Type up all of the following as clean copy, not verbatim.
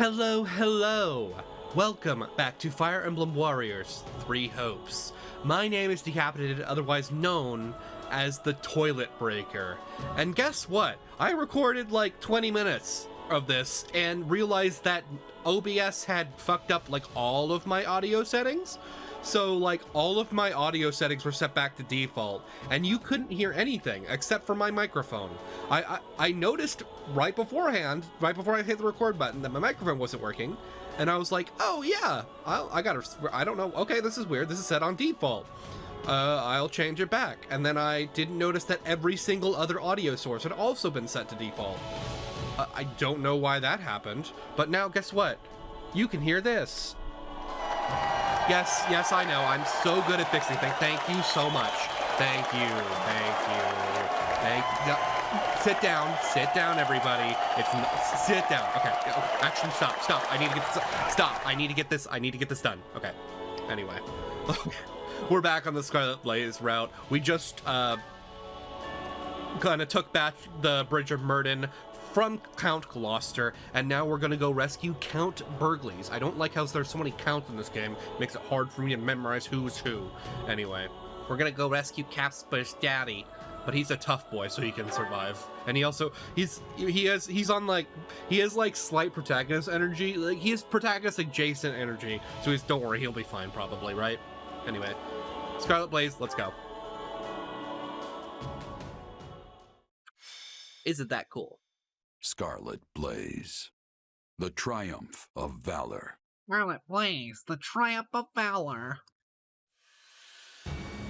Hello, hello! Welcome back to Fire Emblem Warriors 3 Hopes. My name is Decapitated, otherwise known as the Toilet Breaker. And guess what? I recorded like 20 minutes of this and realized that OBS had fucked up like all of my audio settings. So like all of my audio settings were set back to default and you couldn't hear anything except for my microphone. I noticed right before I hit the record button that my microphone wasn't working, and I was like, oh yeah, I don't know, okay, this is weird, this is set on default. I'll change it back. And then I didn't notice that every single other audio source had also been set to default. I don't know why that happened, but now guess what? You can hear this. Yes, I know. I'm so good at fixing things. Thank you so much. Thank you. Sit down, everybody. Sit down. Okay. Actually, stop. I need to get this. Stop. I need to get this done. Okay. Anyway, we're back on the Scarlet Blaze route. We just kind of took back the Bridge of Murden from Count Gloucester, and now we're gonna go rescue Count Burgleys. I don't like how there's so many counts in this game. It makes it hard for me to memorize who's who. Anyway, we're gonna go rescue Casper's daddy, but he's a tough boy, so he can survive. And he also he has like slight protagonist energy. Like he has protagonist adjacent energy. So don't worry, he'll be fine probably, right? Anyway, Scarlet Blaze, let's go. Isn't that cool? Scarlet Blaze, the triumph of valor. Scarlet Blaze, the triumph of valor.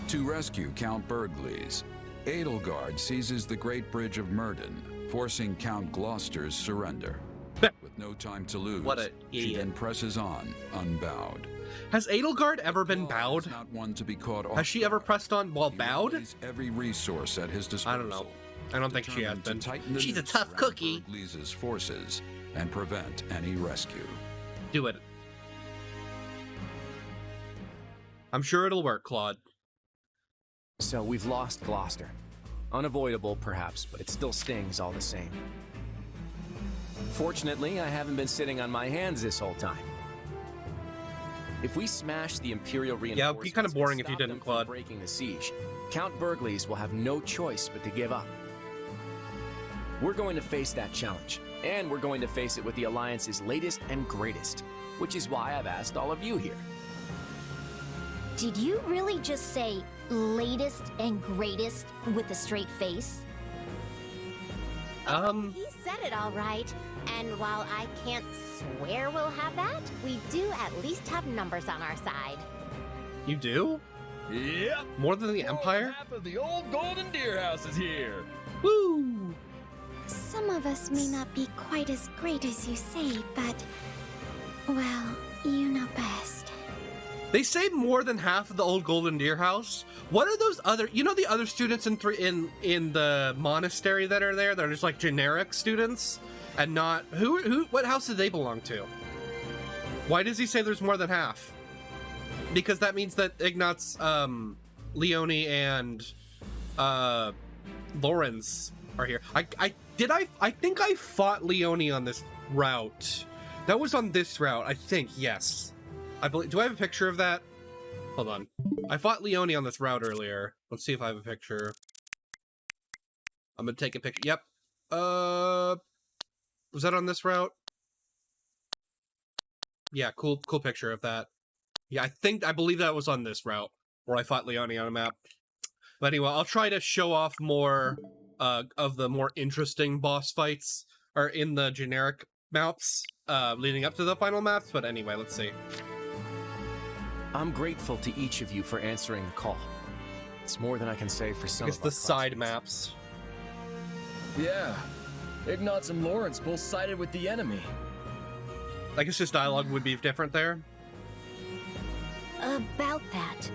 To rescue Count Burgleys, Edelgard seizes the Great Bridge of Murden, forcing Count Gloucester's surrender. With no time to lose, she then presses on, unbowed. Has Edelgard ever been bowed? Not one to be caught off. Has she ever pressed on while bowed? Every resource at his disposal. I don't know. I don't think she has been. She's a tough cookie. Burgleys' forces and prevent any rescue. Do it. I'm sure it'll work, Claude. So we've lost Gloucester. Unavoidable, perhaps, but it still stings all the same. Fortunately, I haven't been sitting on my hands this whole time. If we smash the Imperial reinforcements, yeah, it'd be kind of boring if you didn't, Claude. Breaking the siege, Count Burgleys will have no choice but to give up. We're going to face that challenge, and we're going to face it with the Alliance's latest and greatest, which is why I've asked all of you here. Did you really just say latest and greatest with a straight face? He said it all right. And while I can't swear we'll have that, we do at least have numbers on our side. You do? Yep. More than the Empire? Half of the old Golden Deer House is here. Woo! Some of us may not be quite as great as you say, but, well, you know best. They say more than half of the old Golden Deer House. What are those other, you know, the other students in the monastery that are there? They're just like generic students and not, what house do they belong to? Why does he say there's more than half? Because that means that Ignatz, Leone, and Lawrence are here. I think I fought Leone on this route. That was on this route, I think, yes. I believe, do I have a picture of that? Hold on. I fought Leone on this route earlier. Let's see if I have a picture. I'm gonna take a picture. Yep. Was that on this route? Yeah, cool picture of that. Yeah, I believe that was on this route where I fought Leone on a map. But anyway, I'll try to show off more of the more interesting boss fights or in the generic maps leading up to the final maps. But anyway, let's see. I'm grateful to each of you for answering the call. It's more than I can say for some of it's the side maps. Yeah. Ignatz and Lawrence both sided with the enemy. I guess just dialogue would be different there. About that,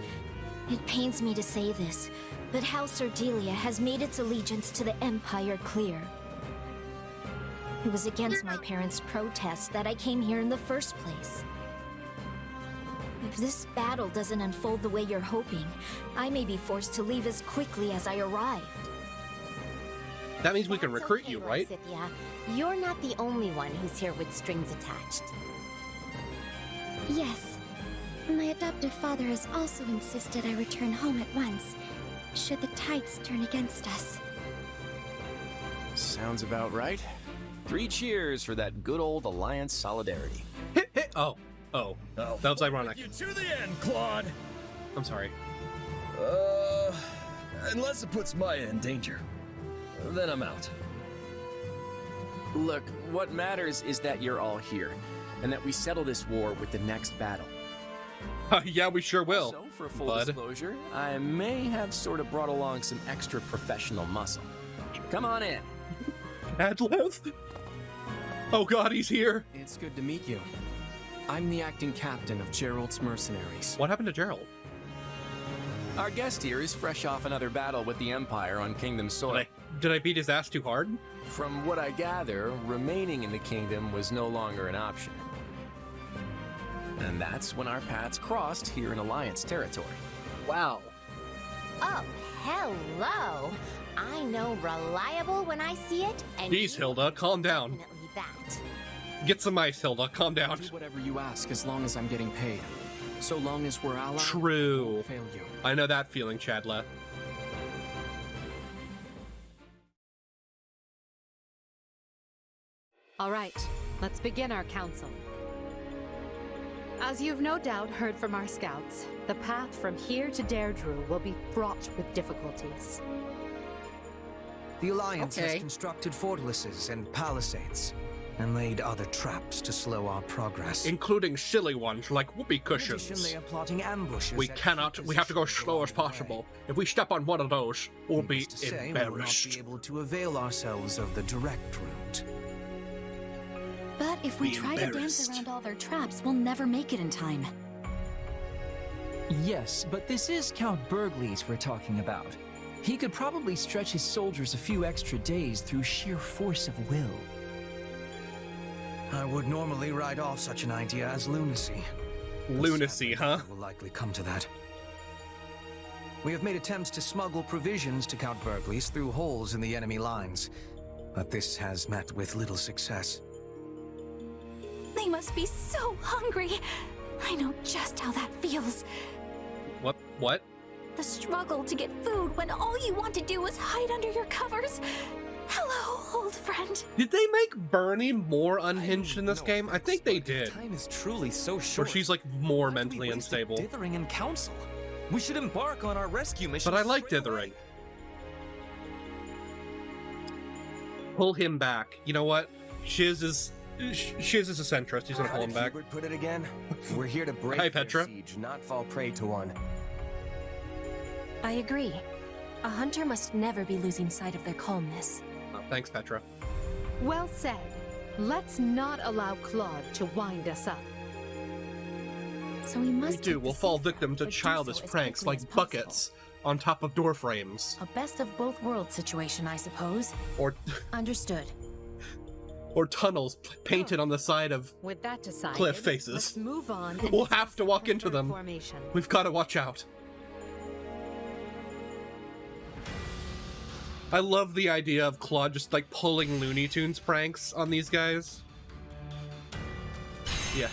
it pains me to say this, but House Ardelia has made its allegiance to the Empire clear. It was against my parents' protest that I came here in the first place. If this battle doesn't unfold the way you're hoping, I may be forced to leave as quickly as I arrived. That means we can recruit you, right? Scythia. you're not the only one who's here with strings attached. Yes. My adoptive father has also insisted I return home at once, should the tides turn against us. Sounds about right. 3 cheers for that good old Alliance solidarity. Oh. That was ironic. You to the end, Claude. I'm sorry. Unless it puts Maya in danger, then I'm out. Look, what matters is that you're all here, and that we settle this war with the next battle. Yeah, we sure will. So, for full disclosure, I may have sort of brought along some extra professional muscle. Come on in. Adlev? Oh god, he's here. It's good to meet you. I'm the acting captain of Gerald's mercenaries. What happened to Gerald? Our guest here is fresh off another battle with the Empire on Kingdom soil. Did I beat his ass too hard? From what I gather, remaining in the kingdom was no longer an option. And that's when our paths crossed here in Alliance territory. Wow. Oh, hello. I know reliable when I see it, and Jeez, Hilda, calm down. Definitely that. Get some ice, Hilda. Calm down. I'll do whatever you ask as long as I'm getting paid. So long as we're allies, True. I won't fail you. I know that feeling, Chadla. All right, let's begin our council. As you've no doubt heard from our scouts, the path from here to Deirdre will be fraught with difficulties. The Alliance has constructed fortresses and palisades, and laid other traps to slow our progress. Including silly ones like whoopee cushions. In addition, they are plotting ambushes. We have to go as slow as possible. If we step on one of those, we'll be embarrassed. We will not be able to avail ourselves of the direct route. But if we try to dance around all their traps, we'll never make it in time. Yes, but this is Count Burgley's we're talking about. He could probably stretch his soldiers a few extra days through sheer force of will. I would normally write off such an idea as lunacy. Lunacy, huh? It will likely come to that. We have made attempts to smuggle provisions to Count Burgley's through holes in the enemy lines, but this has met with little success. They must be so hungry. I know just how that feels. What? The struggle to get food when all you want to do is hide under your covers. Hello, old friend. Did they make Bernie more unhinged in this game? I think they did. Time is truly so short. Or she's like more mentally unstable. Dithering in council. We should embark on our rescue mission. But I like dithering. Pull him back. You know what? Shiz is a centrist. He's gonna pull him back. Put it again. We're here to break Hi, their Petra. siege, not fall prey to one. I agree. A hunter must never be losing sight of their calmness. Oh, thanks, Petra. Well said. Let's not allow Claude to wind us up. So we must. We'll fall victim to childish pranks like buckets on top of door frames. A best of both worlds situation, I suppose. Or Understood. Or tunnels painted on the side of With that decided, cliff faces. let's move on. And We'll have to walk into them. formation. We've got to watch out. I love the idea of Claude just like pulling Looney Tunes pranks on these guys. Yeah.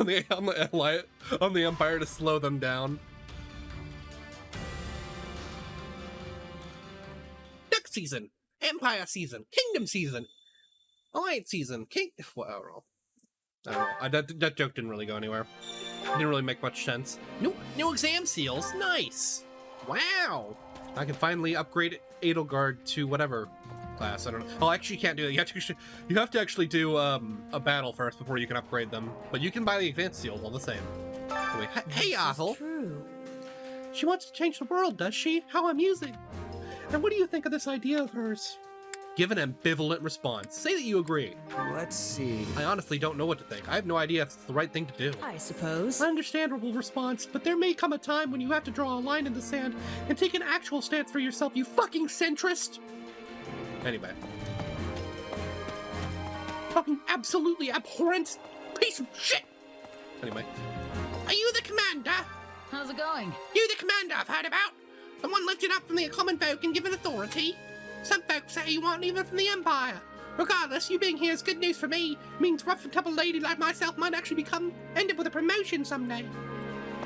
on the Empire to slow them down. Duck season, Empire season, Kingdom season, Alliance season, Well, I don't know. That joke didn't really go anywhere. Didn't really make much sense. New exam seals, nice. Wow. I can finally upgrade Edelgard to whatever class. I don't know. Oh, actually, you can't do it. You have to actually do a battle first before you can upgrade them. But you can buy the advanced seals all the same. Anyway, hey, Athel. True. She wants to change the world, does she? How amusing. And what do you think of this idea of hers? Give an ambivalent response. Say that you agree. Let's see. I honestly don't know what to think. I have no idea if it's the right thing to do. I suppose. Understandable response, but there may come a time when you have to draw a line in the sand and take an actual stance for yourself, you fucking centrist! Anyway. Fucking absolutely abhorrent piece of shit! Anyway. Are you the commander? How's it going? You the commander I've heard about? The one lifted up from the common folk and given authority? Some folks say you aren't even from the Empire. Regardless, you being here is good news for me. Means rough and tumble lady like myself might actually end up with a promotion someday.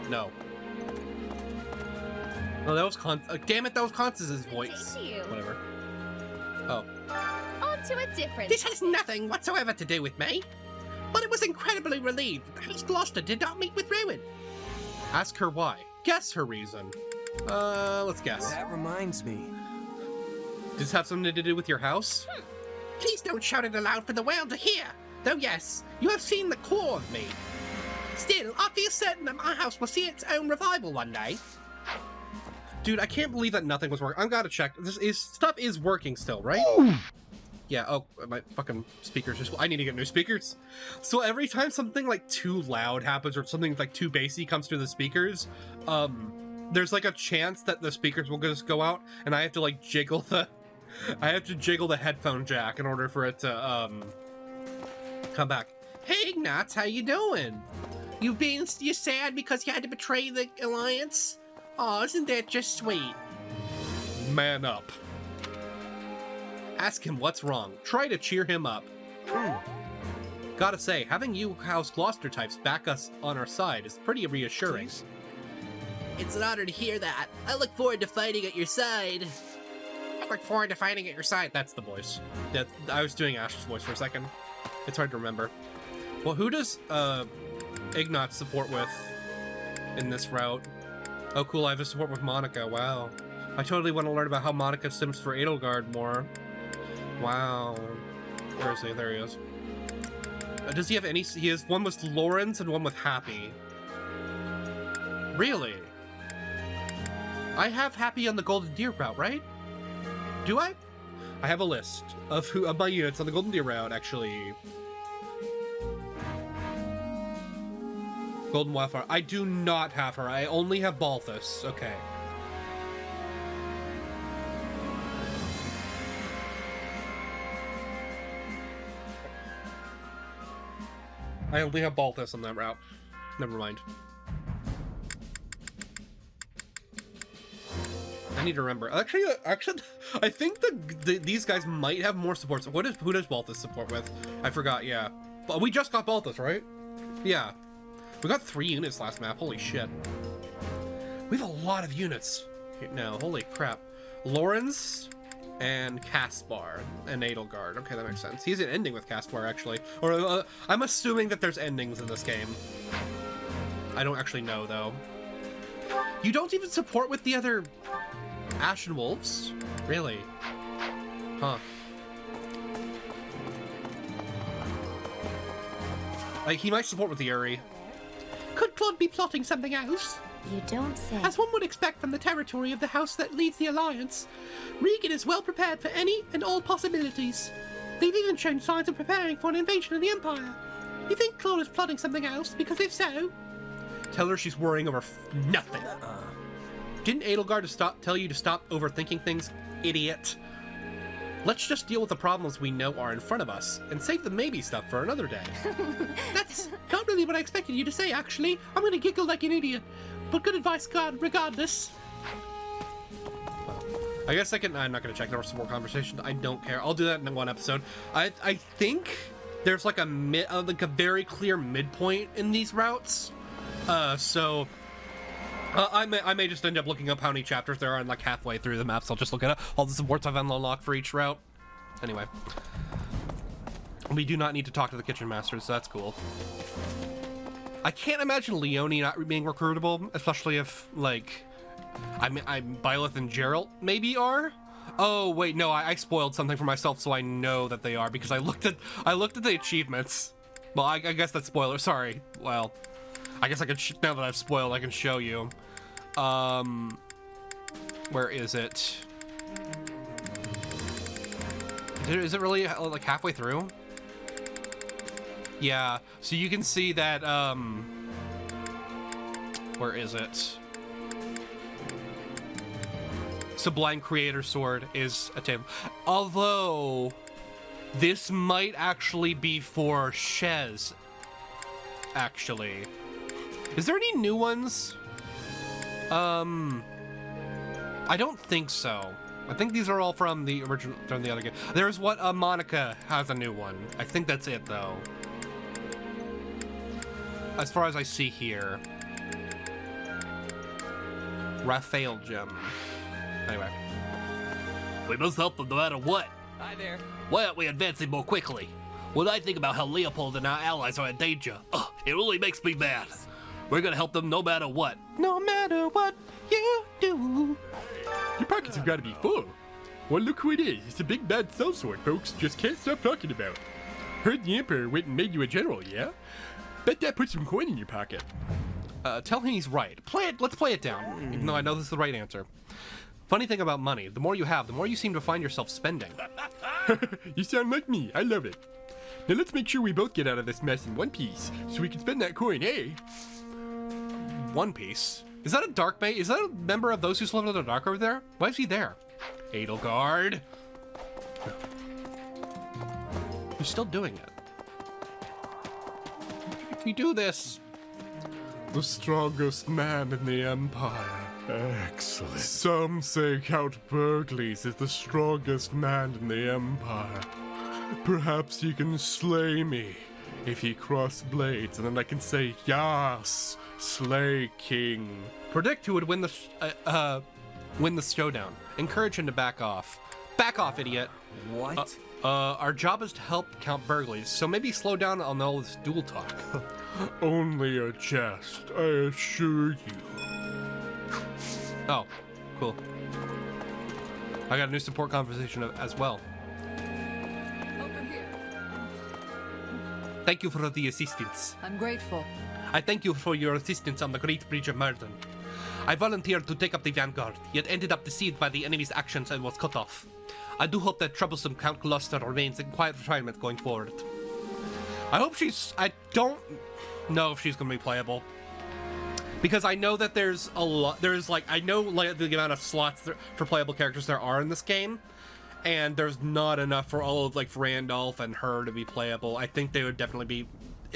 No. Oh, that was damn it, that was Constance's voice. Whatever. Oh. On to a different... This has nothing whatsoever to do with me. But it was incredibly relieved that House Gloucester did not meet with ruin. Ask her why. Guess her reason. Let's guess. That reminds me. Does this have something to do with your house? Please don't shout it aloud for the world to hear. Though yes, you have seen the core of me. Still, I feel certain that my house will see its own revival one day. Dude, I can't believe that nothing was working. I've got to check. Stuff is working still, right? Yeah, oh, my fucking speakers just... I need to get new speakers. So every time something, like, too loud happens or something, like, too bassy comes through the speakers, there's, like, a chance that the speakers will just go out, and I have to, like, jiggle the... I have to jiggle the headphone jack in order for it to, come back. Hey, Ignatz, how you doing? You sad because you had to betray the Alliance? Aw, isn't that just sweet? Man up. Ask him what's wrong. Try to cheer him up. Gotta say, having you House Gloucester types back us on our side is pretty reassuring. It's an honor to hear that. I look forward to fighting at your side. I look forward to fighting at your side. That's the voice. I was doing Ash's voice for a second. It's hard to remember. Well, who does Ignatz support with in this route? Oh, cool. I have a support with Monica. Wow. I totally want to learn about how Monica sims for Edelgard more. Wow. Where is he? There he is. Does he have any... He has one with Lawrence and one with Happy. Really? I have Happy on the Golden Deer route, right? Do I? I have a list of my units on the Golden Deer route, actually. Golden Wildfire. I do not have her. I only have Balthus. Okay. I only have Balthus on that route. Never mind. I need to remember. Actually, I think these guys might have more supports. Who does Balthus support with? I forgot. Yeah, but we just got Balthus, right? Yeah, we got 3 units last map. Holy shit, we have a lot of units now. Holy crap, Lawrence and Caspar and Edelgard. Okay, that makes sense. He's an ending with Caspar, actually. Or I'm assuming that there's endings in this game. I don't actually know, though. You don't even support with the other Ashen Wolves? Really? Huh. Like, he might support with the Uri. Could Claude be plotting something else? You don't say. As one would expect from the territory of the house that leads the Alliance, Regan is well prepared for any and all possibilities. They've even shown signs of preparing for an invasion of the Empire. You think Claude is plotting something else? Because if so... Tell her she's worrying over nothing. Didn't Edelgard tell you to stop overthinking things, idiot? Let's just deal with the problems we know are in front of us, and save the maybe stuff for another day. That's not really what I expected you to say, actually. I'm gonna giggle like an idiot. But good advice, God, regardless. Well, I guess I'm not gonna check. There was some more conversation. I don't care. I'll do that in one episode. I think there's like a very clear midpoint in these routes. So I may just end up looking up how many chapters there are, and like halfway through the maps, I'll just look at all the supports I've unlocked for each route. Anyway, we do not need to talk to the kitchen masters, so that's cool. I can't imagine Leone not being recruitable, especially if like I'm Byleth and Geralt maybe are. Oh wait, no, I spoiled something for myself, so I know that they are because I looked at the achievements. Well, I guess that's spoiler. Sorry. Well, I guess I can now that I've spoiled, I can show you. Where is it? Is it really like halfway through? Yeah, so you can see that, where is it? Sublime Creator Sword is a table. Although, this might actually be for Shez, actually. Is there any new ones? I don't think so. I think these are all from the original, from the other game. There's what, Monica has a new one. I think that's it, though. As far as I see here. Raphael gem. Anyway. We must help them no matter what. Hi there. Why aren't we advancing more quickly? When I think about how Leopold and our allies are in danger, it really makes me mad. We're gonna help them no matter what. No matter what you do. Your pockets have got to be full. Well, look who it is. It's a big bad sellsword, folks. Just can't stop talking about it. Heard the Emperor went and made you a general, yeah? Bet that put some coin in your pocket. Tell him he's right. Let's play it down, even though I know this is the right answer. Funny thing about money, the more you have, the more you seem to find yourself spending. You sound like me. I love it. Now let's make sure we both get out of this mess in one piece, so we can spend that coin, hey? One Piece? Is that a dark mate? Is that a member of those who slept in the dark over there? Why is he there? Edelgard. He's still doing it. We do this. The strongest man in the Empire. Excellent. Some say Count Burgles is the strongest man in the Empire. Perhaps he can slay me if he cross blades, and then I can say, yes, slay king. Predict who would win the showdown. Encourage him to back off. Back off, idiot. What? Our job is to help Count Burgles, so maybe slow down on all this duel talk. Only a jest, I assure you. Oh, cool. I got a new support conversation as well. Over here. Thank you for the assistance. I'm grateful. I thank you for your assistance on the Great Bridge of Murden. I volunteered to take up the vanguard, yet ended up deceived by the enemy's actions and was cut off. I do hope that troublesome Count Gloucester remains in quiet retirement going forward. I hope I don't know if she's going to be playable. Because I know that there's a lot, I know like the amount of slots for playable characters there are in this game. And there's not enough for all of like Randolph and her to be playable. I think they would definitely be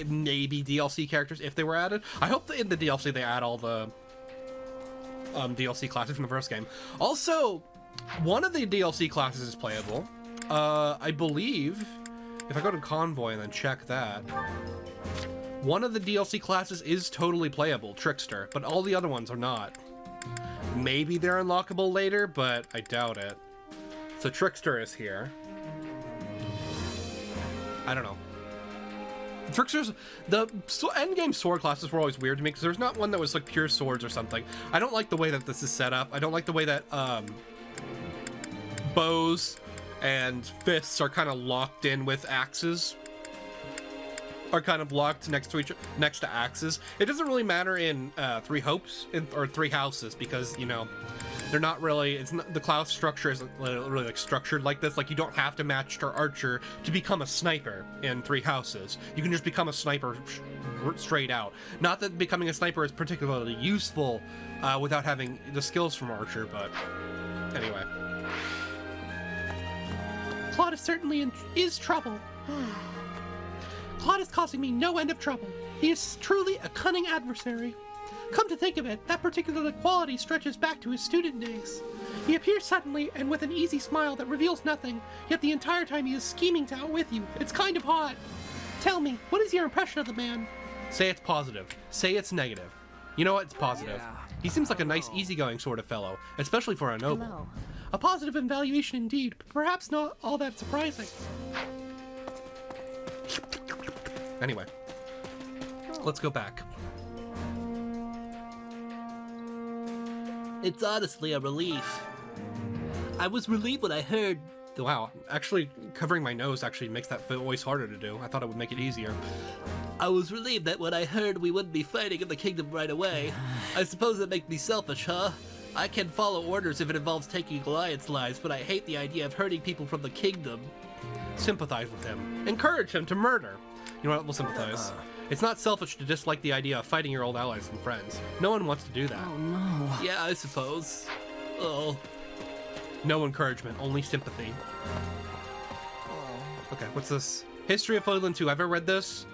maybe DLC characters if they were added. I hope that in the DLC they add all the DLC classes from the first game. Also, one of the DLC classes is playable. I believe, if I go to Convoy and then check that, one of the DLC classes is totally playable, Trickster, but all the other ones are not. Maybe they're unlockable later, but I doubt it. So Trickster is here. I don't know. Trickster's, the endgame sword classes were always weird to me because there's not one that was like pure swords or something. I don't like the way that this is set up. I don't like the way that bows and fists are kind of locked in with axes. Are kind of locked next to axes. It doesn't really matter in Three Hopes or Three Houses because, you know, they're not really, it's not, the class structure isn't really like structured like this. Like you don't have to match your archer to become a sniper in Three Houses. You can just become a sniper straight out. Not that becoming a sniper is particularly useful without having the skills from archer, but anyway. Claude certainly is trouble. Claude is causing me no end of trouble. He is truly a cunning adversary. Come to think of it, that particular quality stretches back to his student days. He appears suddenly and with an easy smile that reveals nothing, yet the entire time he is scheming to outwit you. It's kind of hot. Tell me, what is your impression of the man? Say it's positive. Say it's negative. You know what? It's positive. Yeah. He seems like a nice, easygoing sort of fellow, especially for a noble. Hello. A positive evaluation indeed, but perhaps not all that surprising. Anyway, let's go back. It's honestly a relief. I was relieved when I heard... Wow, actually covering my nose actually makes that voice harder to do. I thought it would make it easier. I was relieved that when I heard we wouldn't be fighting in the kingdom right away. I suppose that makes me selfish, huh? I can follow orders if it involves taking alliance lives, but I hate the idea of hurting people from the kingdom. Sympathize with him. Encourage him to murder. You know what? We'll sympathize. It's not selfish to dislike the idea of fighting your old allies and friends. No one wants to do that. Oh, no. Yeah, I suppose. Oh. No encouragement, only sympathy. Okay, what's this? History of Foyland 2. Have I read this?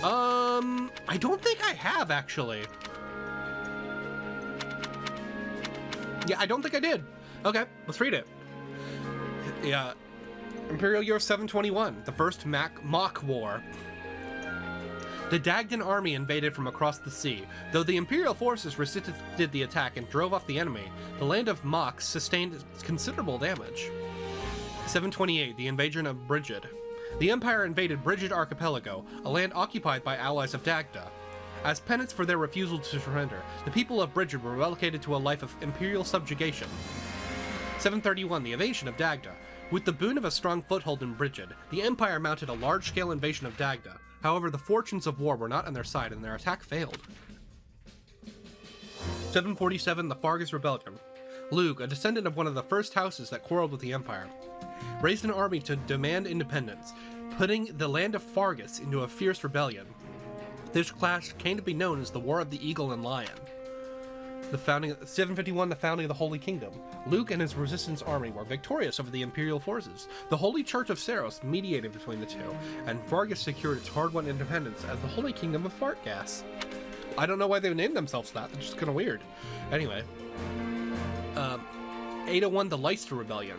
I don't think I have, actually. Yeah, I don't think I did. Okay, let's read it. Yeah. Imperial Year 721, the first Mock War. The Dagdan army invaded from across the sea. Though the Imperial forces resisted the attack and drove off the enemy, the land of Mox sustained considerable damage. 728, the invasion of Brigid. The Empire invaded Brigid Archipelago, a land occupied by allies of Dagda. As penance for their refusal to surrender, the people of Brigid were relegated to a life of imperial subjugation. 731, the invasion of Dagda. With the boon of a strong foothold in Brigid, the Empire mounted a large-scale invasion of Dagda. However, the fortunes of war were not on their side, and their attack failed. 747, the Fargus Rebellion. Lug, a descendant of one of the first houses that quarreled with the Empire, raised an army to demand independence, putting the land of Fargus into a fierce rebellion. This clash came to be known as the War of the Eagle and Lion. 751, the founding of the Holy Kingdom. Luke and his resistance army were victorious over the Imperial forces. The Holy Church of Saros mediated between the two, and Fargus secured its hard-won independence as the Holy Kingdom of Fartgas. I don't know why they named themselves that, it's just kind of weird. Anyway. 801, the Leicester Rebellion.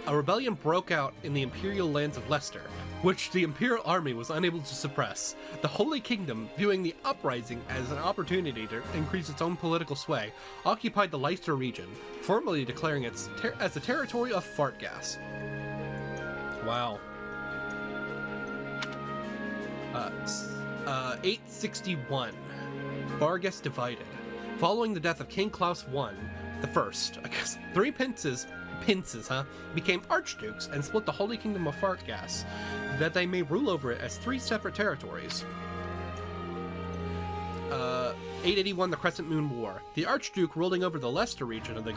A rebellion broke out in the Imperial lands of Leicester, which the Imperial army was unable to suppress. The Holy Kingdom, viewing the uprising as an opportunity to increase its own political sway, occupied the Leicester region, formally declaring it as the territory of Fartgas. Wow. 861. Fargus divided. Following the death of King Claus I, three princes became archdukes and split the Holy Kingdom of Fartgas, that they may rule over it as three separate territories. 881, the Crescent Moon War. The Archduke ruling over the Leicester region of the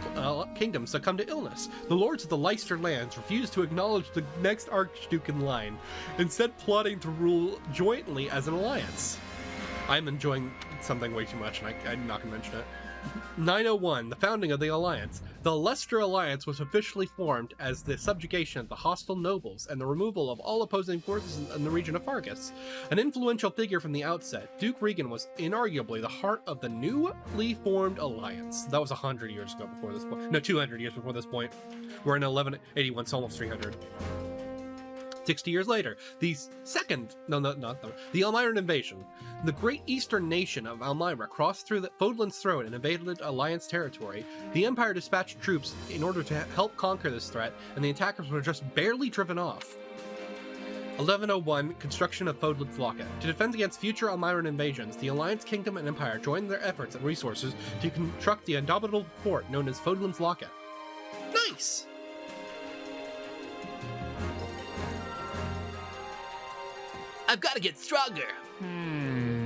kingdom succumbed to illness. The lords of the Leicester lands refused to acknowledge the next Archduke in line, instead plotting to rule jointly as an alliance. I'm enjoying something way too much, and I'm not going to mention it. 901, the founding of the Alliance. The Leicester Alliance was officially formed as the subjugation of the hostile nobles and the removal of all opposing forces in the region of Fargus. An influential figure from the outset, Duke Regan was inarguably the heart of the newly formed alliance. That was 100 years ago before this point. No, 200 years before this point. We're in 1181, so almost 300. 60 years later, the Elmiran invasion. The great eastern nation of Elmira crossed through Fodlan's throne and invaded Alliance territory. The Empire dispatched troops in order to help conquer this threat, and the attackers were just barely driven off. 1101, construction of Fodlan's Locket. To defend against future Elmiran invasions, the Alliance Kingdom and Empire joined their efforts and resources to construct the indomitable fort known as Fodlan's Locket. Nice! I've got to get stronger.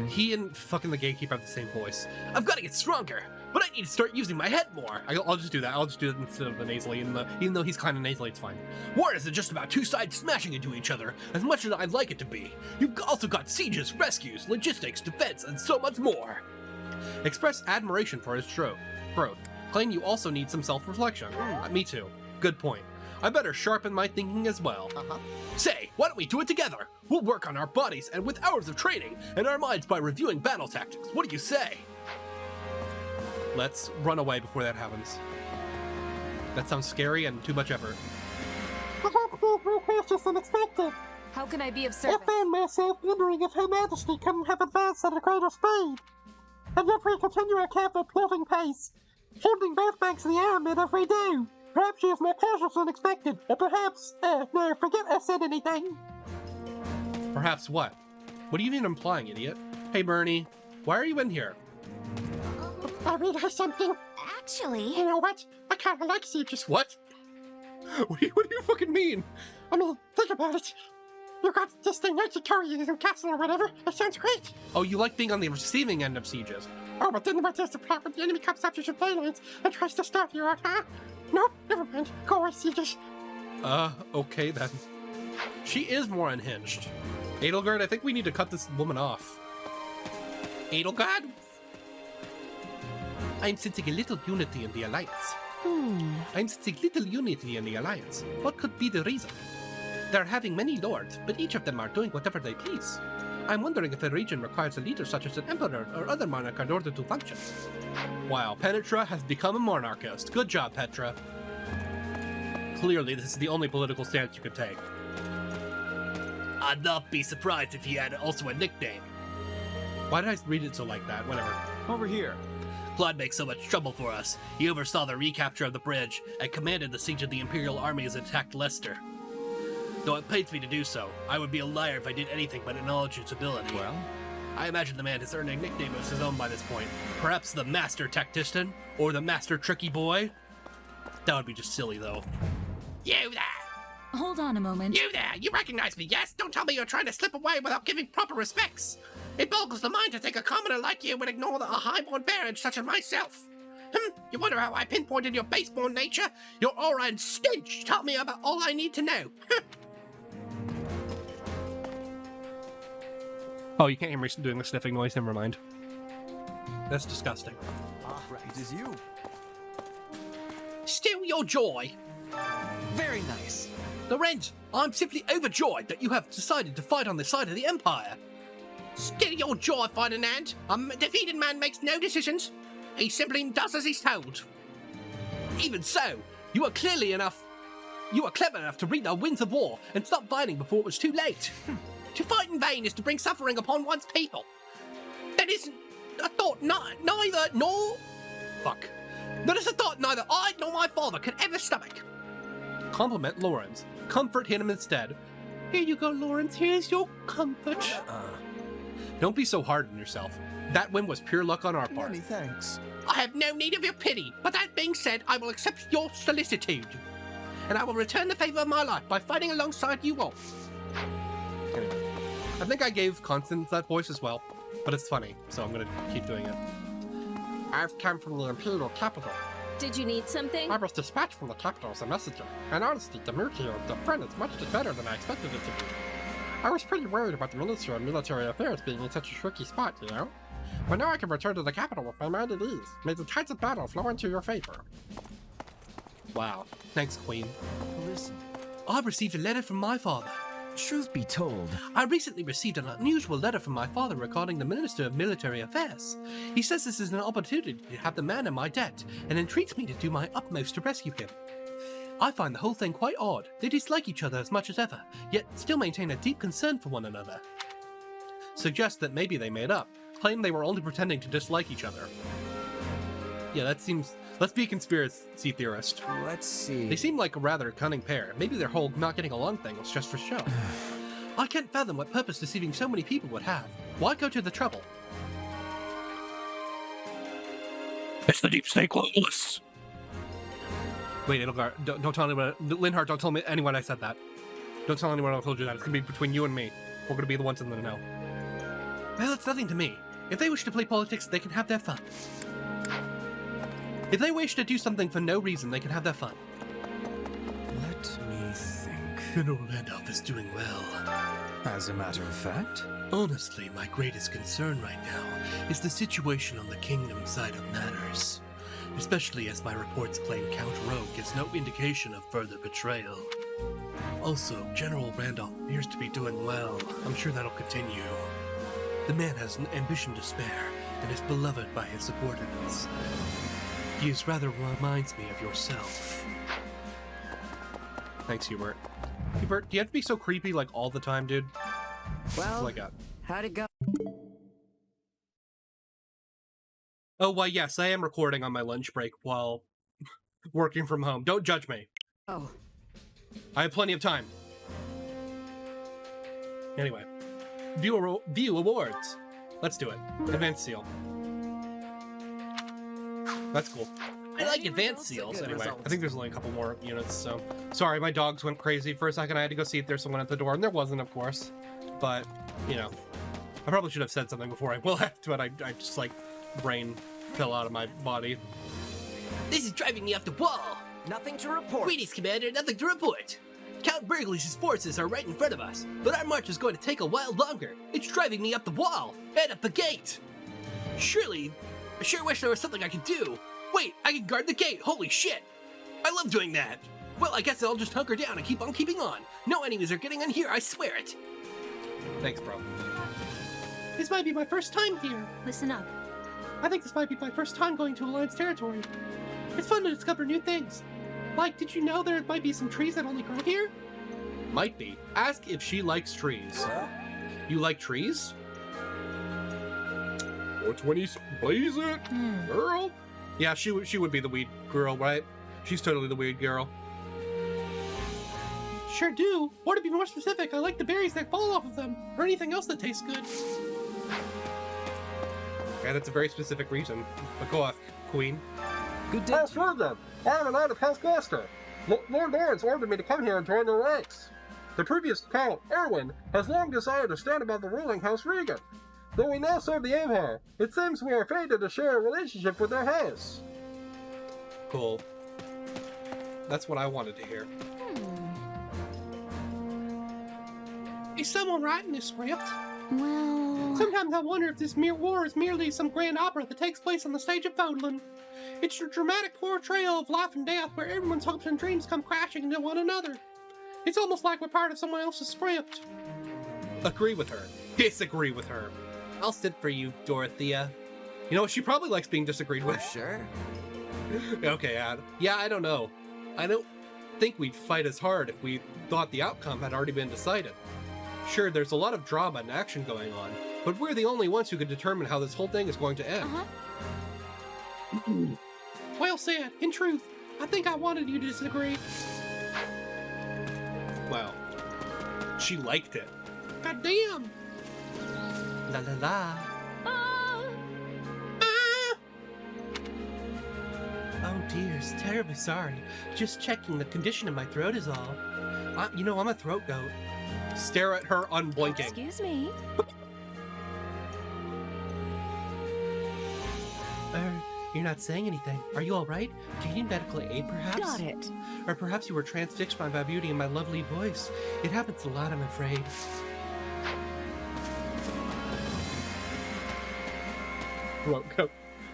He and fucking the gatekeeper have the same voice. I've got to get stronger, but I need to start using my head more. I'll just do that. I'll just do it instead of the nasally. Even though he's kind of nasally, it's fine. War isn't just about two sides smashing into each other, as much as I'd like it to be. You've also got sieges, rescues, logistics, defense, and so much more. Express admiration for his growth. Claim you also need some self-reflection. Me too. Good point. I better sharpen my thinking as well. Say, why don't we do it together? We'll work on our bodies and with hours of training, and our minds by reviewing battle tactics. What do you say? Let's run away before that happens. That sounds scary and too much effort. The whole request is unexpected. How can I be of service? I found myself wondering if Her Majesty couldn't have advanced at a greater speed. And if we continue our careful plotting pace, holding both banks of the army as we do, perhaps she is more cautious than expected, or perhaps, no, forget I said anything. Perhaps what? What are you even implying, idiot? Hey, Bernie, why are you in here? I realized something. Actually... You know what? I kinda like sieges. What? What do you fucking mean? I mean, think about it. You got this thing right to carry you in castle or whatever. It sounds great. Oh, you like being on the receiving end of sieges. Oh, but then what is the plot when the enemy comes after your phalanx and tries to stop you out, huh? Nope, never mind. Go away, sieges. Okay then. She is more unhinged. Edelgard, I think we need to cut this woman off. Edelgard? I'm sensing a little unity in the Alliance. I'm sensing little unity in the Alliance. What could be the reason? They're having many lords, but each of them are doing whatever they please. I'm wondering if the region requires a leader such as an emperor or other monarch in order to function. Wow, Penetra has become a monarchist. Good job, Petra. Clearly, this is the only political stance you could take. I'd not be surprised if he had also a nickname. Why did I read it so like that? Whatever. Over here. Claude makes so much trouble for us. He oversaw the recapture of the bridge and commanded the siege of the Imperial army as it attacked Leicester. Though it pains me to do so, I would be a liar if I did anything but acknowledge its ability. Well? I imagine the man has earned a nickname of his own by this point. Perhaps the Master Tactician? Or the Master Tricky Boy? That would be just silly, though. You there! Hold on a moment. You there! You recognize me, yes? Don't tell me you're trying to slip away without giving proper respects! It boggles the mind to think a commoner like you would ignore a highborn baron such as myself. You wonder how I pinpointed your baseborn nature? Your aura and stench taught me about all I need to know. Oh, you can't hear me doing the sniffing noise, never mind. That's disgusting. Ah, it is you. Still your joy. Very nice. Lorenz, I'm simply overjoyed that you have decided to fight on the side of the Empire. Still your joy, Ferdinand. A defeated man makes no decisions. He simply does as he's told. Even so, you are clever enough to read the winds of war and stop fighting before it was too late. To fight in vain is to bring suffering upon one's people. That isn't a thought neither I nor my father could ever stomach. Compliment Lawrence. Comfort him instead. Here you go, Lawrence. Here's your comfort. Don't be so hard on yourself. That win was pure luck on our part. Many thanks. I have no need of your pity, but that being said, I will accept your solicitude. And I will return the favor of my life by fighting alongside you all. Anyway, I think I gave Constance that voice as well, but it's funny, so I'm gonna keep doing it. I've come from the Imperial capital. Did you need something? I was dispatched from the capital as a messenger, and honestly, the mood here of the friend is much better than I expected it to be. I was pretty worried about the Ministry of Military Affairs being in such a tricky spot, you know? But now I can return to the capital with my mind at ease. May the tides of battle flow into your favor. Wow. Thanks, Queen. Listen. I received a letter from my father. Truth be told, I recently received an unusual letter from my father regarding the Minister of Military Affairs. He says this is an opportunity to have the man in my debt and entreats me to do my utmost to rescue him. I find the whole thing quite odd. They dislike each other as much as ever, yet still maintain a deep concern for one another. Suggest that maybe they made up, claim they were only pretending to dislike each other. Yeah, that seems... Let's be a conspiracy theorist. Let's see. They seem like a rather cunning pair. Maybe their whole not getting along thing was just for show. I can't fathom what purpose deceiving so many people would have. Why go to the trouble? It's the deep state globalists. Wait, Edelgard, don't tell anyone. Linhardt, don't tell anyone I said that. Don't tell anyone I told you that. It's gonna be between you and me. We're gonna be the ones in the know. Well, it's nothing to me. If they wish to play politics, they can have their fun. If they wish to do something for no reason, they can have their fun. Let me think. General Randolph is doing well. As a matter of fact? Honestly, my greatest concern right now is the situation on the kingdom side of matters. Especially as my reports claim Count Rogue gives no indication of further betrayal. Also, General Randolph appears to be doing well. I'm sure that'll continue. The man has an ambition to spare and is beloved by his subordinates. He rather reminds me of yourself. Thanks, Hubert. Hubert, do you have to be so creepy like all the time, dude? Well, I got. how'd it go? Oh, why, yes, I am recording on my lunch break while working from home. Don't judge me. Oh. I have plenty of time. Anyway. View awards. Let's do it. Advanced seal. That's cool. I like advanced seals. Anyway, I think there's only a couple more units, so... Sorry, my dogs went crazy for a second. I had to go see if there's someone at the door, and there wasn't, of course. But, you know. I probably should have said something before I left, but I just, like, brain fell out of my body. This is driving me up the wall! Nothing to report. Greetings, Commander. Nothing to report. Count Burgley's forces are right in front of us, but our march is going to take a while longer. It's driving me up the wall and up the gate. Surely, I sure wish there was something I could do. Wait, I can guard the gate. Holy shit. I love doing that. Well, I guess I'll just hunker down and keep on keeping on. No enemies are getting in here, I swear it. Thanks, bro. This might be my first time here. Listen up. I think this might be my first time going to Alliance territory. It's fun to discover new things. Like, did you know there might be some trees that only grow here? Might be. Ask if she likes trees. You like trees? 420, blaze it, girl. Yeah, she would be the weed girl, right? She's totally the weed girl. Sure do. Or to be more specific, I like the berries that fall off of them, or anything else that tastes good. Okay, that's a very specific reason. But go off, Queen. Good day. That's right then. I'm a knight of House Gloucester. Lord Lawrence ordered me to come here and join their ranks. The previous Count, Erwin, has long desired to stand above the ruling House Regan. Though we now serve the Empire, it seems we are fated to share a relationship with their house. Cool. That's what I wanted to hear. Is someone writing this script? Well... Sometimes I wonder if this war is merely some grand opera that takes place on the stage of Fodlan. It's a dramatic portrayal of life and death where everyone's hopes and dreams come crashing into one another. It's almost like we're part of someone else's script. Agree with her. Disagree with her. I'll sit for you, Dorothea. You know, she probably likes being disagreed with. Sure. Okay, Ad. Yeah, I don't know. I don't think we'd fight as hard if we thought the outcome had already been decided. Sure, there's a lot of drama and action going on, but we're the only ones who can determine how this whole thing is going to end. Well said. In truth, I think I wanted you to disagree. Well, she liked it. God damn! La la la. Oh dear, it's terribly sorry. Just checking the condition of my throat is all. You know, I'm a throat goat. Stare at her unblinking. Excuse me. You're not saying anything. Are you all right? Do you need medical aid, perhaps? Got it. Or perhaps you were transfixed by my beauty and my lovely voice. It happens a lot, I'm afraid.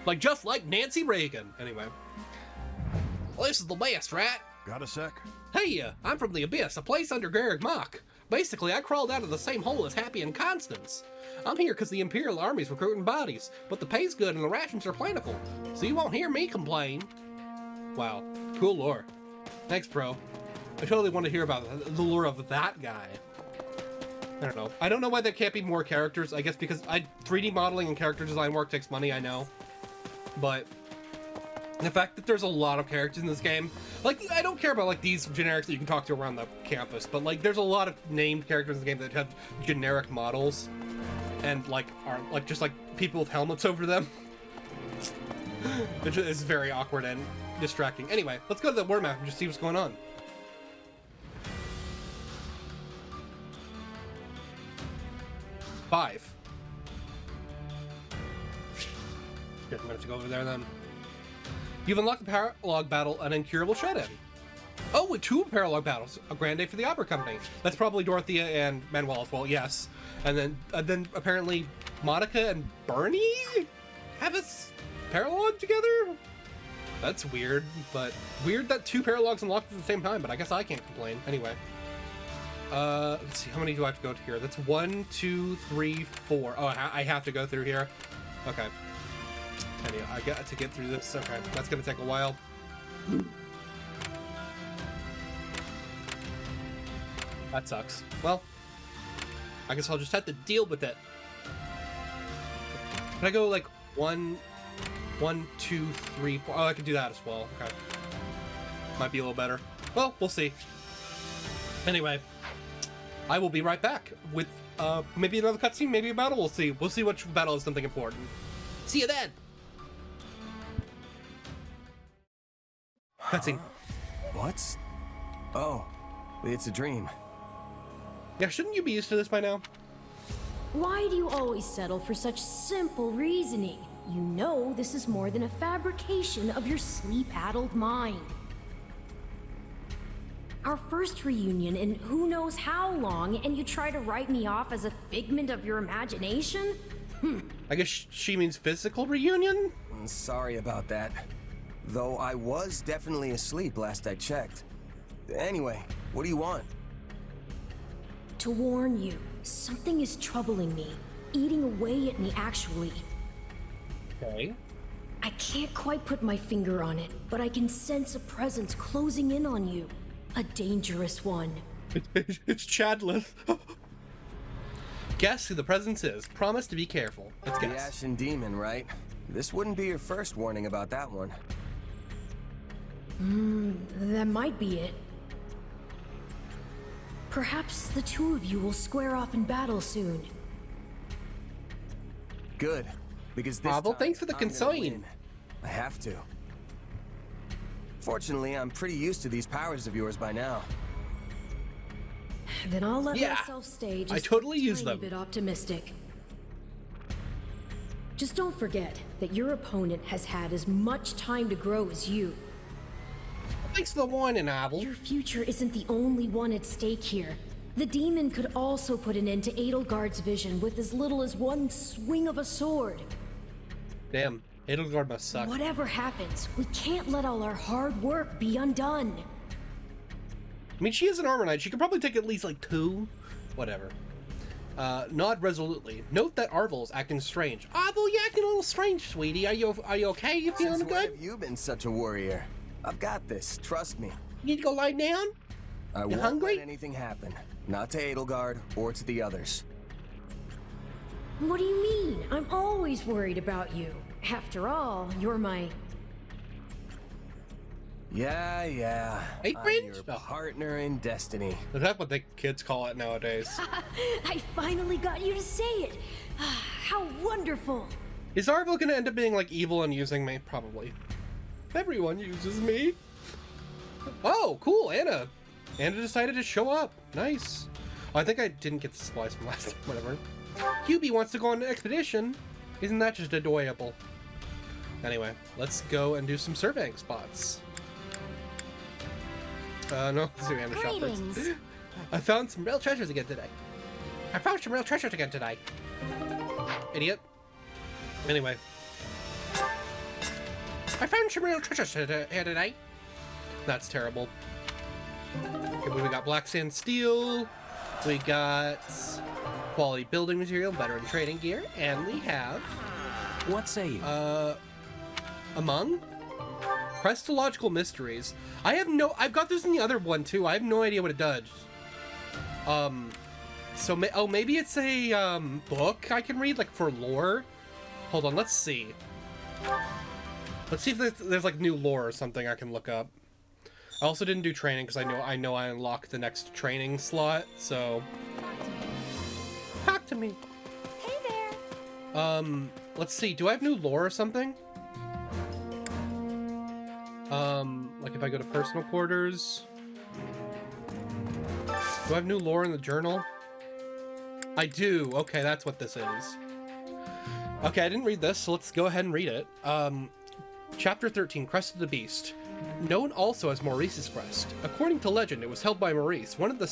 Like, just like Nancy Reagan. Anyway. Well, this is the best, right? Got a sec? Hey, I'm from the Abyss, a place under Garrick Mach. Basically, I crawled out of the same hole as Happy and Constance. I'm here because the Imperial Army's recruiting bodies, but the pay's good and the rations are plentiful, so you won't hear me complain. Wow, cool lore. Thanks, bro. I totally want to hear about the lore of that guy. I don't know. I don't know why there can't be more characters. I guess because 3D modeling and character design work takes money, I know. But the fact that there's a lot of characters in this game, like, I don't care about, like, these generics that you can talk to around the campus, but, like, there's a lot of named characters in the game that have generic models and, like, are, like, just, like, people with helmets over them. It's very awkward and distracting. Anyway, let's go to the war map and just see what's going on. Five. Good, I'm gonna have to go over there then. You've unlocked the paralog battle, an incurable shut-in. Oh, with 2 paralog battles, a grand day for the opera company. That's probably Dorothea and Manuel as well, yes. And then apparently Monica and Bernie have a paralog together? That's weird, but weird that 2 paralogs unlocked at the same time, but I guess I can't complain. Anyway. Let's see, how many do I have to go to here? That's 1, 2, 3, 4. Oh, I have to go through here? Okay. Anyway, I got to get through this. Okay, that's gonna take a while. That sucks. Well, I guess I'll just have to deal with it. Can I go like 1, 2, 3, 4? Oh, I can do that as well. Okay. Might be a little better. Well, we'll see. Anyway, I will be right back with maybe another cutscene, maybe a battle. We'll see. We'll see which battle is something important. See you then. Cutscene. What? Oh, it's a dream. Yeah, shouldn't you be used to this by now? Why do you always settle for such simple reasoning? You know this is more than a fabrication of your sleep-addled mind. Our first reunion in who knows how long, and you try to write me off as a figment of your imagination? I guess she means physical reunion? Sorry about that. Though I was definitely asleep last I checked. Anyway, what do you want? To warn you, something is troubling me. Eating away at me, actually. Okay. I can't quite put my finger on it, but I can sense a presence closing in on you. A dangerous one. It's Chadleth. Guess who the presence is. Promise to be careful. Let's guess. The Ashen Demon, right? This wouldn't be your first warning about that one. That might be it. Perhaps the two of you will square off in battle soon. Good, because this Bravo, time thanks for the I'm gonna consign. win. I have to. Fortunately, I'm pretty used to these powers of yours by now. Then I'll let myself stay just I totally a use tiny them. bit optimistic. Just don't forget that your opponent has had as much time to grow as you. Thanks for the warning, Abel. Your future isn't the only one at stake here. The demon could also put an end to Edelgard's vision with as little as one swing of a sword. Damn, Edelgard must suck. Whatever happens, we can't let all our hard work be undone. I mean, she is an armor knight. She could probably take at least like 2. Whatever. Nod resolutely. Note that Arvel's acting strange. Arvel, you acting a little strange, sweetie. Are you okay? You feeling Since good? when have you been such a warrior? I've got this. Trust me. You need to go lie down? I You won't hungry? let anything happen. Not to Edelgard or to the others. What do you mean? I'm always worried about you. After all, you're my... Yeah. Hey, I'm friend? your partner in destiny. Is that what the kids call it nowadays? I finally got you to say it. How wonderful. Is Arvel gonna end up being like evil and using me? Probably. Everyone uses me. Oh, cool, Anna. Anna decided to show up. Nice. Oh, I think I didn't get the supplies from last time. Whatever. Hubie wants to go on an expedition. Isn't that just adorable? Anyway, let's go and do some surveying spots. No, let's do Anna's shop first. I found some real treasures again today. Idiot. Anyway. I found some real treasures here today. That's terrible. Okay, but we got black sand steel. We got quality building material, veteran trading gear, and we have... What say you? Among? Crestological mysteries. I've got this in the other one too. I have no idea what it does. Maybe it's a book I can read, like for lore. Hold on, let's see. Let's see if there's like new lore or something I can look up. I also didn't do training because I know I unlocked the next training slot, so talk to me. Hey there. Let's see. Do I have new lore or something? Like if I go to personal quarters, do I have new lore in the journal? I do. Okay, that's what this is. Okay, I didn't read this, so let's go ahead and read it. Chapter 13, Crest of the Beast. Known also as Maurice's Crest. According to legend, it was held by Maurice, one of the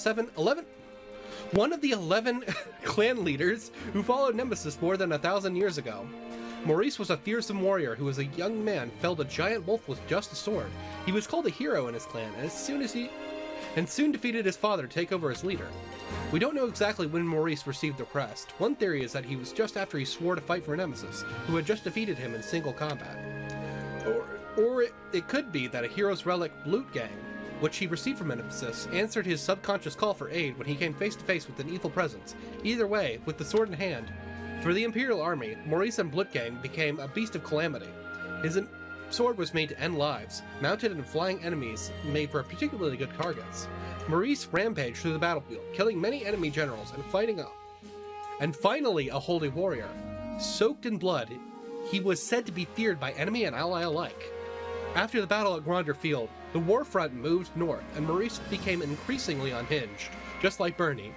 11 clan leaders who followed Nemesis more than 1,000 years ago. Maurice was a fearsome warrior who, as a young man, felled a giant wolf with just a sword. He was called a hero in his clan, and soon defeated his father to take over as leader. We don't know exactly when Maurice received the crest. One theory is that he was just after he swore to fight for Nemesis, who had just defeated him in single combat. Or it could be that a hero's relic loot gang, which he received from Nemesis, answered his subconscious call for aid when he came face to face with an evil presence. Either way, with the sword in hand, for the Imperial Army, Maurice and Blutgang became a beast of calamity. His sword was made to end lives. Mounted and flying enemies made for particularly good targets. Maurice rampaged through the battlefield, killing many enemy generals and finally a holy warrior. Soaked in blood, he was said to be feared by enemy and ally alike. After the battle at Gronder Field, the war front moved north, and Maurice became increasingly unhinged, just like Bernie.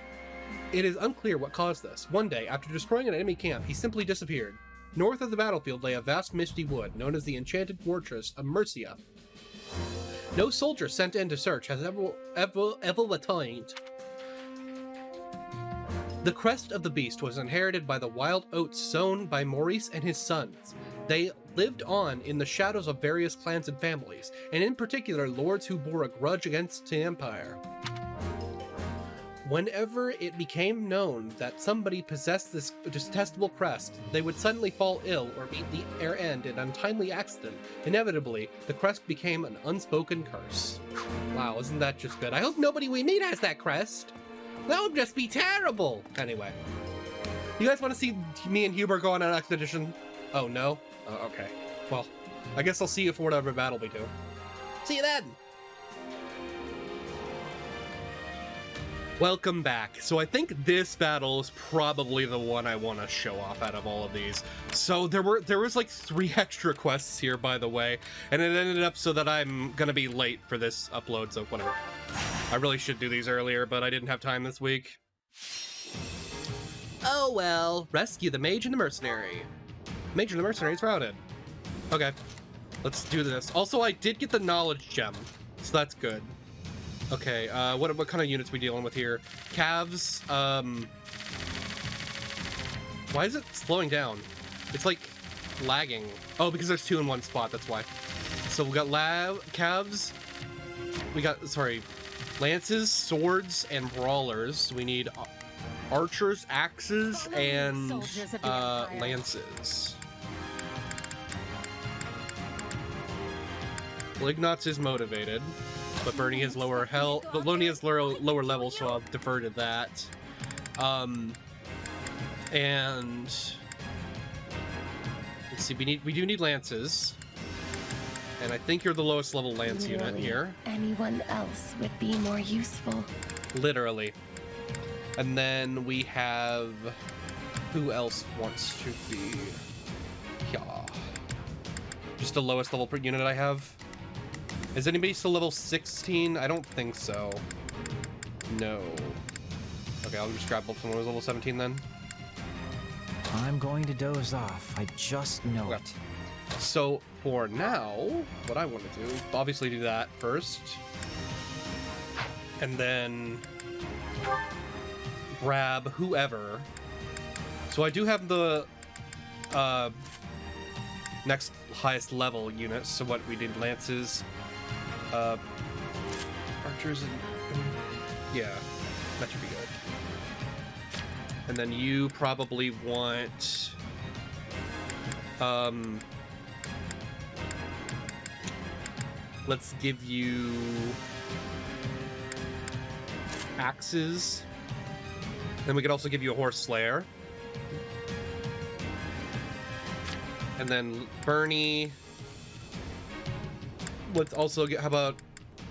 It is unclear what caused this. One day, after destroying an enemy camp, he simply disappeared. North of the battlefield lay a vast misty wood, known as the Enchanted Fortress of Mercia. No soldier sent in to search has ever returned. The crest of the beast was inherited by the wild oats sown by Maurice and his sons. They lived on in the shadows of various clans and families, and in particular lords who bore a grudge against the Empire. Whenever it became known that somebody possessed this detestable crest, they would suddenly fall ill or meet their end in an untimely accident. Inevitably, the crest became an unspoken curse. Wow, isn't that just good? I hope nobody we meet has that crest. That would just be terrible. Anyway, you guys want to see me and Huber go on an expedition? Oh, no? Okay. Well, I guess I'll see you for whatever battle we do. See you then! Welcome back. So I think this battle is probably the one I want to show off out of all of these. So there was like 3 extra quests here, by the way, and it ended up so that I'm gonna be late for this upload, so whatever. I really should do these earlier, but I didn't have time this week. Oh well. Rescue the mage and the mercenary. Mage and the mercenary is routed. Okay, let's do this. Also, I did get the knowledge gem, so that's good. Okay, what kind of units we dealing with here? Calves, why is it slowing down? It's like lagging. Oh, because there's 2 in one spot, that's why. So we got calves, we got, sorry, lances, swords, and brawlers. We need archers, axes, and lances. Lignotz is motivated. But Bernie has lower health. But Loney has lower level, so I'll defer to that. And let's see. We do need lances, and I think you're the lowest level lance unit here. Anyone else would be more useful. Literally. And then we have who else wants to be? Yeah. Just the lowest level per unit I have. Is anybody still level 16? I don't think so. No. Okay, I'll just grab someone who's level 17 then. I'm going to doze off. I just know it. So for now, what I want to do, obviously do that first. And then grab whoever. So I do have the next highest level units. So what we did, lances, archers, and yeah, that should be good. And then you probably want let's give you axes. Then we could also give you a horse slayer. And then Bernie. Let's also get, how about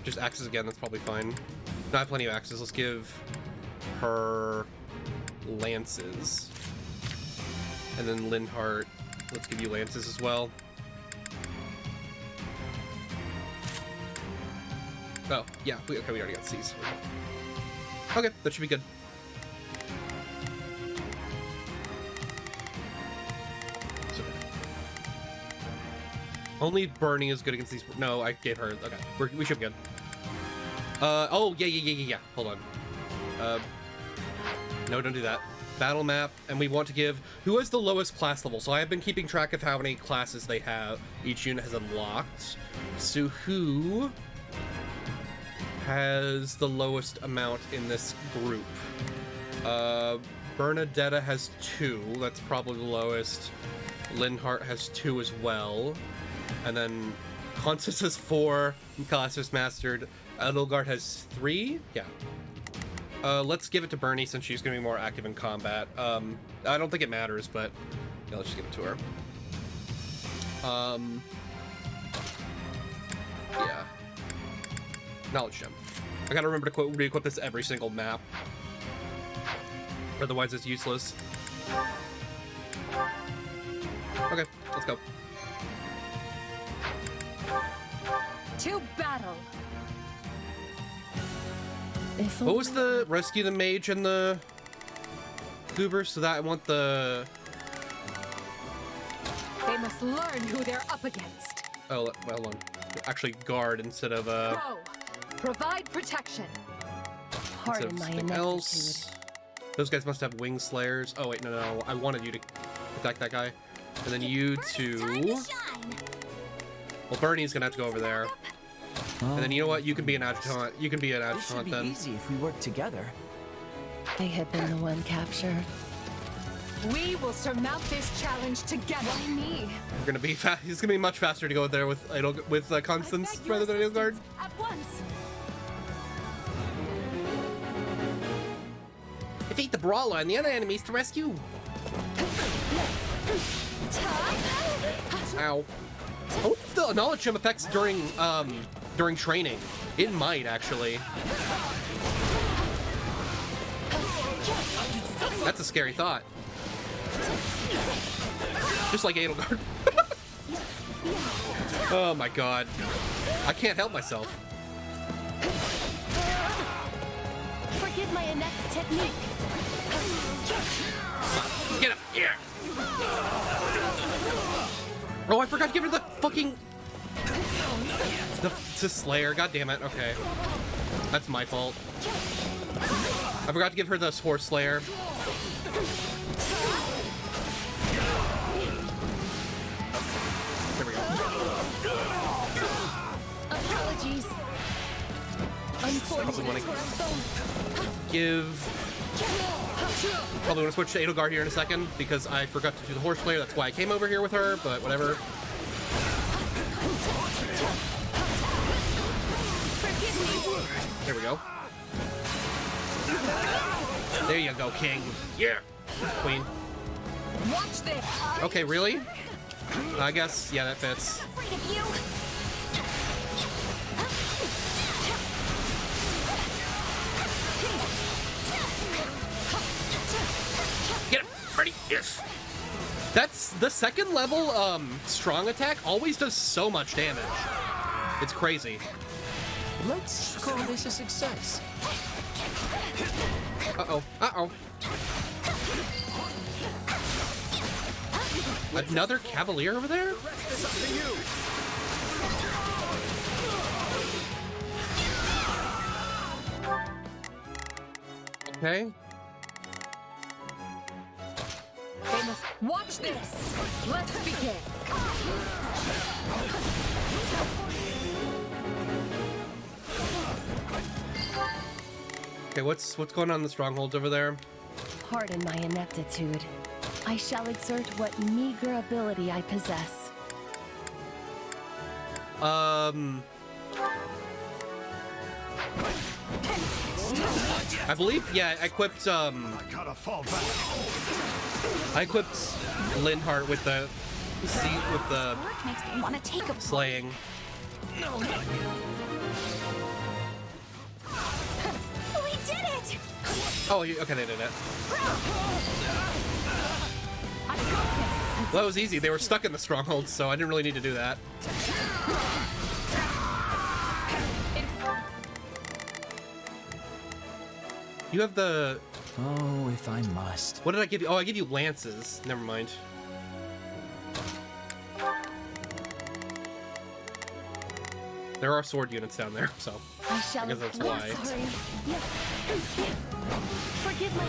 just axes again? That's probably fine. No, I have plenty of axes. Let's give her lances. And then Linhart, let's give you lances as well. Oh, yeah, we already got C's. Okay, that should be good. Only Bernie is good against these. No, I gave her. Okay, we should be good. Oh, yeah. Hold on. No, don't do that. Battle map, and we want to give who has the lowest class level. So I have been keeping track of how many classes they have. Each unit has unlocked. So who has the lowest amount in this group? Bernadetta has 2. That's probably the lowest. Linhart has 2 as well. And then Constance has 4, Classes Mastered. Edelgard has 3? Yeah. Let's give it to Bernie since she's going to be more active in combat. I don't think it matters, but yeah, let's just give it to her. Yeah. Knowledge gem. I gotta remember to re-equip this every single map. Otherwise it's useless. Okay, let's go. To battle. What was the rescue the mage and the goober? So that I want the. They must learn who they're up against. Oh, well, hold on. Actually, guard instead of Go. Provide protection. Pardon my inexactitude. Else. Those guys must have wing slayers. Oh wait, no. I wanted you to attack that guy, and then you two. Well, Bernie's gonna have to go over there. And then you know what? You can be an adjutant. You can be an adjutant then. It should be easy if we work together. I had been the one captured. We will surmount this challenge together. Why me? We're gonna be fast. He's gonna be much faster to go there with Constance rather than Edelgard. At once. Defeat the brawler and the other enemies to rescue. Ow. I wonder if the knowledge gem affects during training. It might actually. That's a scary thought. Just like Edelgard. Oh my god. I can't help myself. Forgive my inept technique. Get him! Yeah! Oh, I forgot to give her the fucking... The Slayer, god damn it, okay. That's my fault. I forgot to give her the Horse Slayer. There we go. Apologies. Unfortunate. Probably want to switch to Edelgard here in a second because I forgot to do the Horse Slayer. That's why I came over here with her, but whatever. There we go. There you go, King. Yeah. Queen. Watch this. Okay, really? I guess, yeah, that fits. Get him! Ready? Yes! That's the second level strong attack always does so much damage. It's crazy. Let's call this a success. Uh-oh. Uh-oh. Another Cavalier over there? Okay. They must watch this. Let's begin. Okay, what's going on in the strongholds over there? Pardon my ineptitude. I shall exert what meager ability I possess. I believe, yeah, I equipped, I equipped Linhardt with the Makes me want to take a slaying. We did it! Oh, okay, they did it. Well, that was easy. They were stuck in the strongholds, so I didn't really need to do that. You have the... Oh, if I must. What did I give you? Oh, I give you lances. Never mind. There are sword units down there, so I shall guess that's why. Sorry. Forgive my...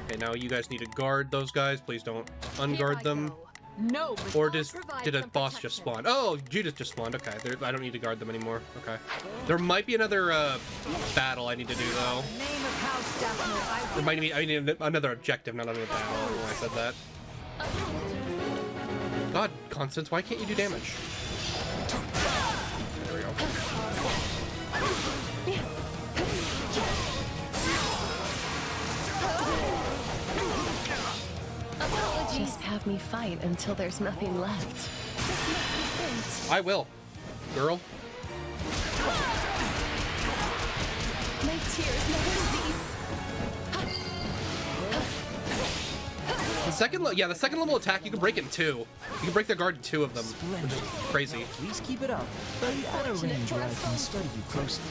Okay, now you guys need to guard those guys. Please don't unguard them. No, or did a boss just spawn? Oh, Judith just spawned. Okay, I don't need to guard them anymore. Okay. There might be another battle I need to do though. There might be I need another objective, not another battle. I don't know why I said that. God, Constance, why can't you do damage? There we go. Just have me fight until there's nothing left. I will, girl. My tears never cease. The second level attack you can break in two. You can break their guard in two of them, which is crazy. Please keep it up. But at a range where I can study you closely.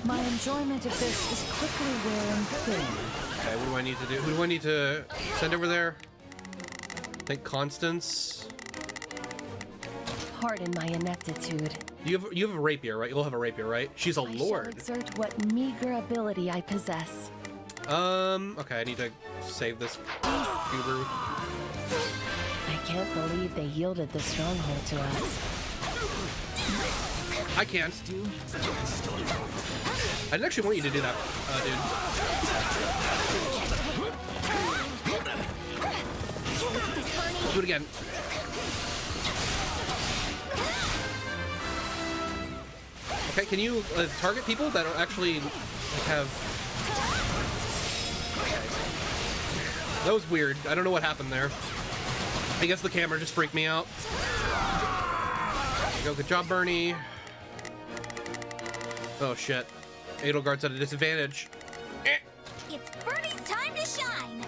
My enjoyment of this is quickly wearing thin. Okay, what do I need to do? Who do I need to send over there? I think Constance. Pardon my ineptitude. You have a rapier, right? You'll have a rapier, right? She's a lord. I shall exert what meager ability I possess. Okay, I need to save this guru. I can't believe they yielded the stronghold to us. I can't. I didn't actually want you to do that, dude. Do it again. Okay, can you target people that are actually have... Okay. That was weird. I don't know what happened there. I guess the camera just freaked me out. There you go. Good job, Bernie. Oh, shit. Edelgard's at a disadvantage. It's Bernie's time to shine.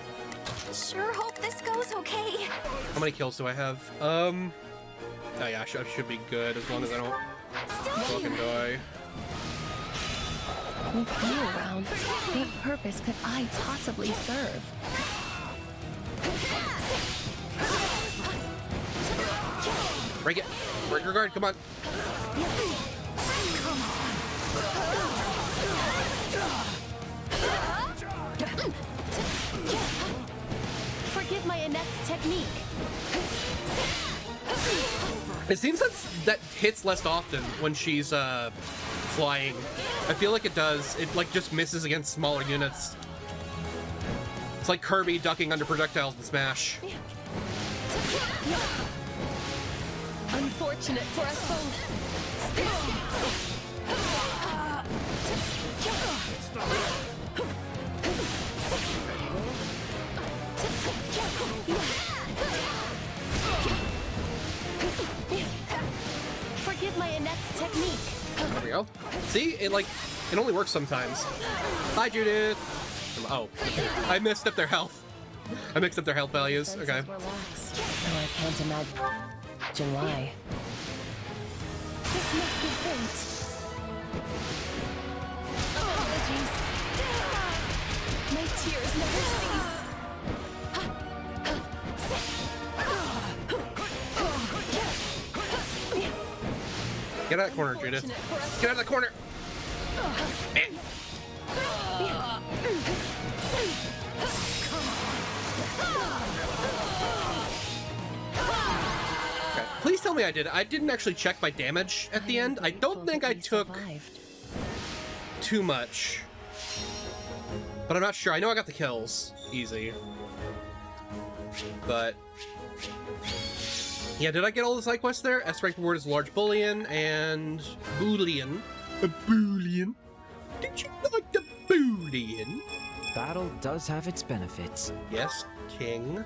Sure hope this goes okay. How many kills do I have? Oh yeah, I should be good as long as I don't fucking die. With you around, what purpose could I possibly serve? Break it! Break your guard, come on! Forgive my inept technique. It seems that hits less often when she's flying. I feel like it does. It like just misses against smaller units. It's like Kirby ducking under projectiles in Smash. Unfortunate for us both. Forgive my inept technique. There we go. See? It only works sometimes. Hi, Judith! Oh. I mixed up their health. I mixed up their health values. Okay. No, I can't imagine why. This must be fate. Apologies. My tears never cease. Get out of that corner, Judith. Get out of that corner! Okay. Please tell me I did. I didn't actually check my damage at the end. I don't think I took too much. But I'm not sure. I know I got the kills. Easy. But... yeah, did I get all the side quests there? S-rank reward is large bullion and... Boolean. A Boolean? Did you like the Boolean? Battle does have its benefits. Yes, King.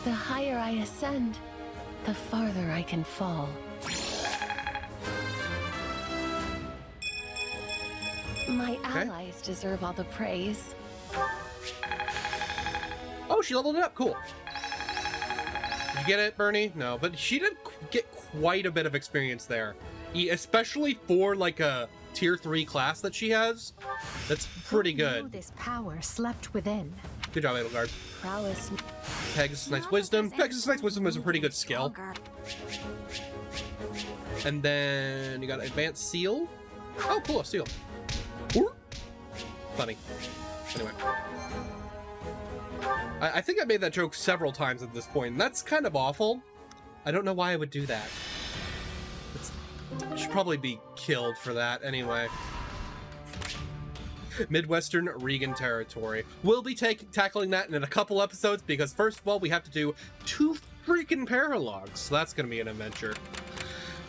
The higher I ascend, the farther I can fall. My allies deserve all the praise. Oh, she leveled it up. Cool. Did you get it, Bernie? No, but she did get quite a bit of experience there. Especially for, like, a tier 3 class that she has. That's pretty good. This power slept within. Good job, Edelgard. Prowess. Pegasus Knight's Wisdom. Pegasus Knight's Wisdom is a pretty good skill. And then you got Advanced Seal. Oh, cool, a seal. Funny. Anyway. I think I made that joke several times at this point, and that's kind of awful. I don't know why I would do that. I should probably be killed for that anyway. Midwestern Regan territory. We'll be tackling that in a couple episodes because first of all, we have to do 2 freaking paralogs. So that's going to be an adventure.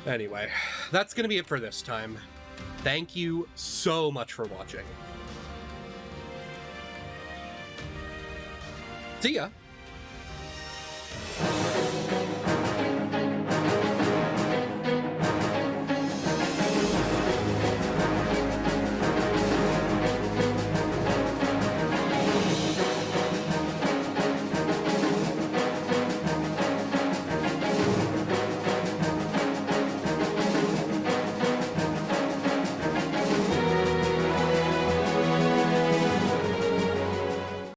Anyway, that's going to be it for this time. Thank you so much for watching. See ya!